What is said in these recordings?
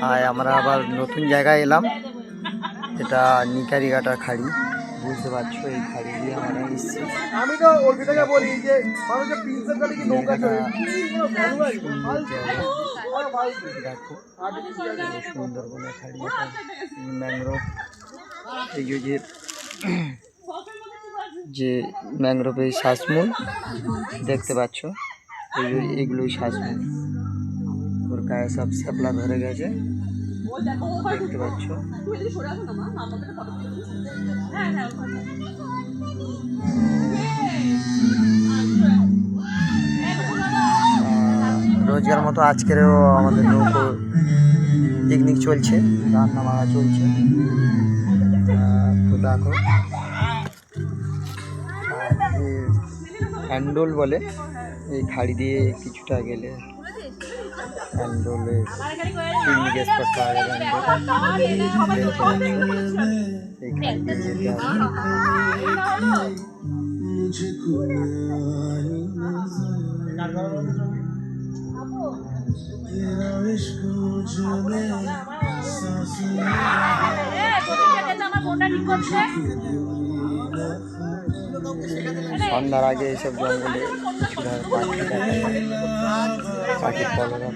আর আমরা আবার নতুন জায়গায় এলাম, এটা নিকারিঘাটার খাড়ি, বুঝতে পারছো। এই খাড়ি দিয়ে আমরা এসেছি। আমি তো ওইটাকে বলি যে মানুষের প্রিন্সেপ গাড়ি কি নৌকা চলে দেখো সুন্দরবনের খাড়ি, এটা ম্যাংগ্রোভ। এই যে ম্যাংগ্রোভের শ্বাসমূল দেখতে পাচ্ছ, এগুলোই শ্বাসমূল। ওর গায়ে সব শ্যাপলা ধরে গেছে, দেখতে পাচ্ছ। রোজগার মতো আজকেরও আমাদের নৌকো পিকনিক চলছে, রান্না বান্না চলছে। তো দেখো হ্যান্ডোল বলে এই খাড়ি দিয়ে কিছুটা গেলে হ্যান্ডোলে পিকনিক স্পট পাওয়া যাবে। এই খাড়ি দিয়ে যেতে হবে। সন্ধ্যার আগে এইসব জঙ্গলে কিছু পাখি দেখা যায়, পাখির কলরব।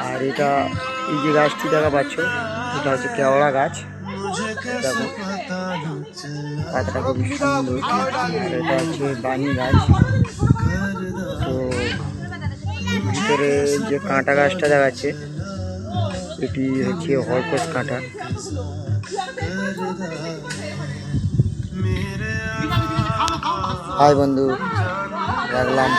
আর এটা এই যে গাছটি দেখা পাচ্ছ, এটা হচ্ছে কেওড়া গাছ। দেখো পাতাটা খুবই সুন্দর। এটা হচ্ছে বানি গাছ। তো ভিতরে যে কাঁটা গাছটা দেখাচ্ছে, এটি হচ্ছে হরকস কাঁটা। হাই বন্ধু, রাখলাম।